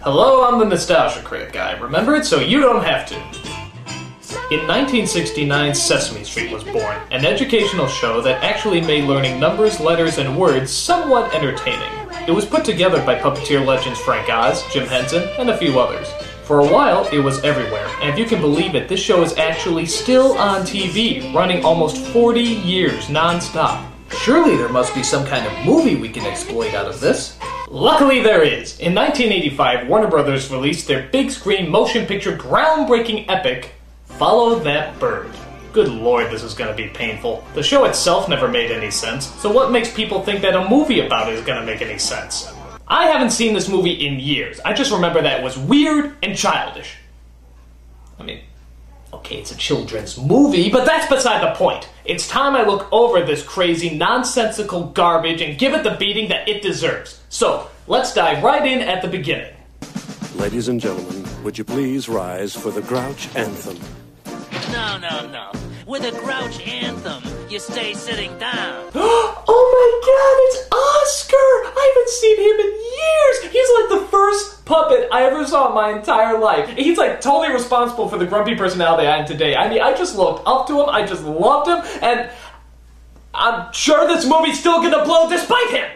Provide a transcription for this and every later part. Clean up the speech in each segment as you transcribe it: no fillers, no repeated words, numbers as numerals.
Hello, I'm the Nostalgia Critic guy. Remember it so you don't have to. In 1969, Sesame Street was born, an educational show that actually made learning numbers, letters, and words somewhat entertaining. It was put together by puppeteer legends Frank Oz, Jim Henson, and a few others. For a while, it was everywhere, and if you can believe it, this show is actually still on TV, running almost 40 years non-stop. Surely there must be some kind of movie we can exploit out of this. Luckily there is. In 1985, Warner Brothers released their big-screen motion picture groundbreaking epic, Follow That Bird. Good lord, this is gonna be painful. The show itself never made any sense, so what makes people think that a movie about it is gonna make any sense? I haven't seen this movie in years. I just remember that it was weird and childish. I mean, okay, it's a children's movie, but that's beside the point. It's time I look over this crazy, nonsensical garbage and give it the beating that it deserves. So, let's dive right in at the beginning. Ladies and gentlemen, would you please rise for the Grouch Anthem? No. With a Grouch Anthem, you stay sitting down. Oh my god, it's Oscar! I haven't seen him in years! He's like the first puppet I ever saw in my entire life. He's like totally responsible for the grumpy personality I am today. I mean, I just looked up to him, I just loved him, and I'm sure this movie's still gonna blow despite him!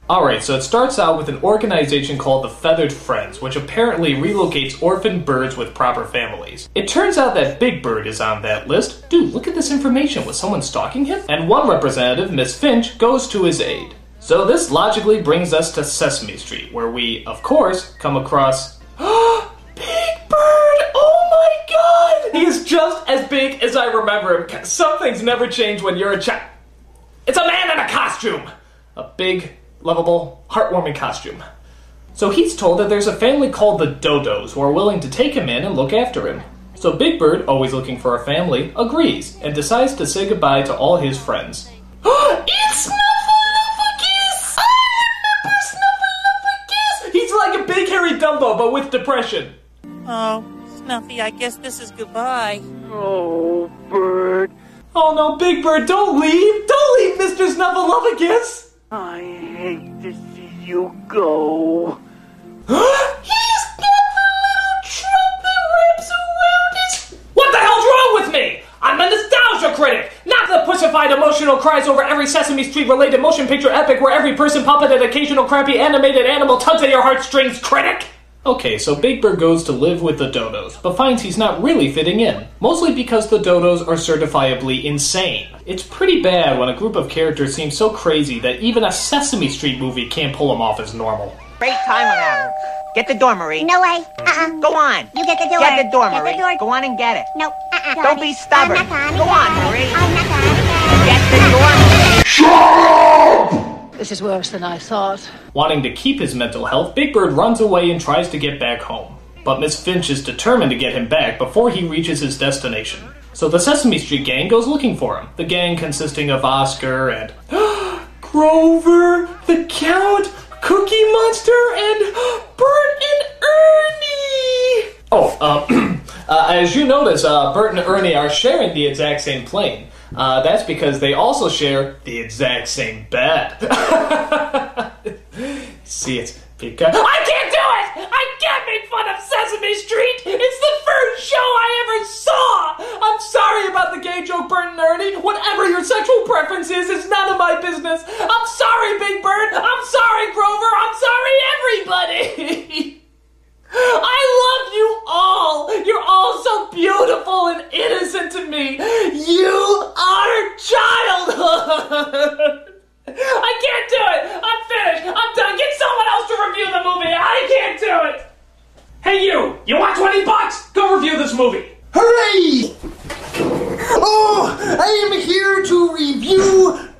Alright, so it starts out with an organization called the Feathered Friends, which apparently relocates orphaned birds with proper families. It turns out that Big Bird is on that list. Dude, look at this information. Was someone stalking him? And one representative, Miss Finch, goes to his aid. So this logically brings us to Sesame Street, where we, of course, come across Big Bird! Oh my god! He is just as big as I remember him. Some things never change when you're a child. It's a man in a costume! A big, lovable, heartwarming costume. So he's told that there's a family called the Dodos who are willing to take him in and look after him. So Big Bird, always looking for a family, agrees and decides to say goodbye to all his friends. It's Snuffleupagus! I remember Snuffleupagus! He's like a big hairy Dumbo but with depression. Oh, Snuffy, I guess this is goodbye. Oh, Bird. Oh no, Big Bird, don't leave! Don't leave, Mr. Snuffleupagus! I hate to see you go. He's got the little trunk that wraps around his... What the hell's wrong with me? I'm a Nostalgia Critic, not the pussified emotional cries over every Sesame Street related motion picture epic where every person, puppet, and occasional crappy animated animal tugs at your heartstrings, critic! Okay, so Big Bird goes to live with the Dodos, but finds he's not really fitting in, mostly because the Dodos are certifiably insane. It's pretty bad when a group of characters seem so crazy that even a Sesame Street movie can't pull them off as normal. Great time I'm having. Get the door, Marie. No way. Go on. You get the door. Get the door, Get Marie. the door. Go on and get it. No. Don't be stubborn. I'm not Go on, Marie. I'm not gonna. Get the door. Shut up! This is worse than I thought. Wanting to keep his mental health, Big Bird runs away and tries to get back home. But Miss Finch is determined to get him back before he reaches his destination. So the Sesame Street gang goes looking for him. The gang consisting of Oscar and Grover, the Count, Cookie Monster, and Bert and Ernie! As you notice, Bert and Ernie are sharing the exact same plane. That's because they also share the exact same bed. See, it's because... I can't do it! I can't make fun of Sesame Street! It's the first show I ever saw! I'm sorry about the gay joke, Bert and Ernie. Whatever your sexual preference is, it's none of my business. I'm sorry, Big Bird. I'm sorry, Grover. I'm sorry, everybody. I love you all! You're all so beautiful and innocent to me! You are childhood! I can't do it! I'm finished! I'm done! Get someone else to review the movie! I can't do it! Hey you! You want $20? Go review this movie! Hooray! Oh, I am here to review...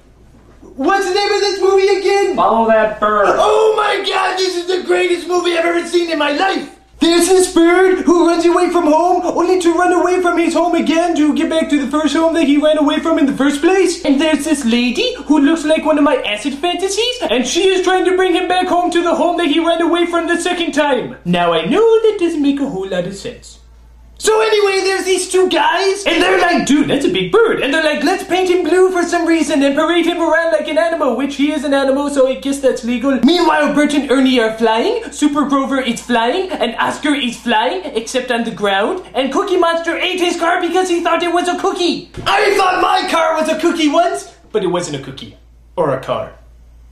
What's the name of this movie again? Follow That Bird. Oh my god, this is the greatest movie I've ever seen in my life! There's this bird who runs away from home, only to run away from his home again to get back to the first home that he ran away from in the first place. And there's this lady who looks like one of my acid fantasies, and she is trying to bring him back home to the home that he ran away from the second time. Now I know that doesn't make a whole lot of sense. So anyway, there's these two guys, and they're like, dude, that's a big bird. And they're like, let's paint him blue for some reason and parade him around like an animal, which he is an animal, so I guess that's legal. Meanwhile, Bert and Ernie are flying, Super Grover is flying, and Oscar is flying, except on the ground, and Cookie Monster ate his car because he thought it was a cookie. I thought my car was a cookie once, but it wasn't a cookie. Or a car.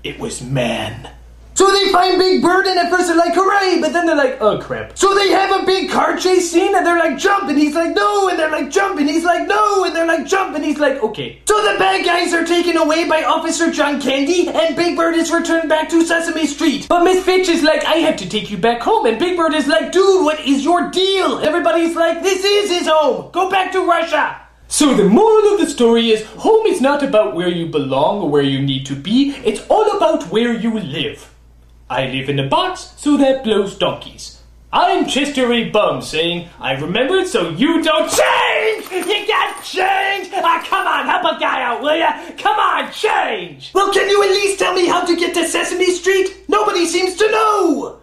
It was man. So they find Big Bird, and at first they're like, hooray, but then they're like, oh crap. So they have a big car chase scene, and they're like, jump, and he's like, no, and they're like, jump, and he's like, no, and they're like, jump, and he's like, okay. So the bad guys are taken away by Officer John Candy, and Big Bird is returned back to Sesame Street. But Miss Fitch is like, I have to take you back home, and Big Bird is like, dude, what is your deal? Everybody's like, this is his home, go back to Russia. So the moral of the story is, home is not about where you belong or where you need to be, it's all about where you live. I live in a box, so that blows donkeys. I'm Chester A. Bum saying, I remembered so you don't change! You got change! Ah, come on, help a guy out, will ya? Come on, change! Well, can you at least tell me how to get to Sesame Street? Nobody seems to know!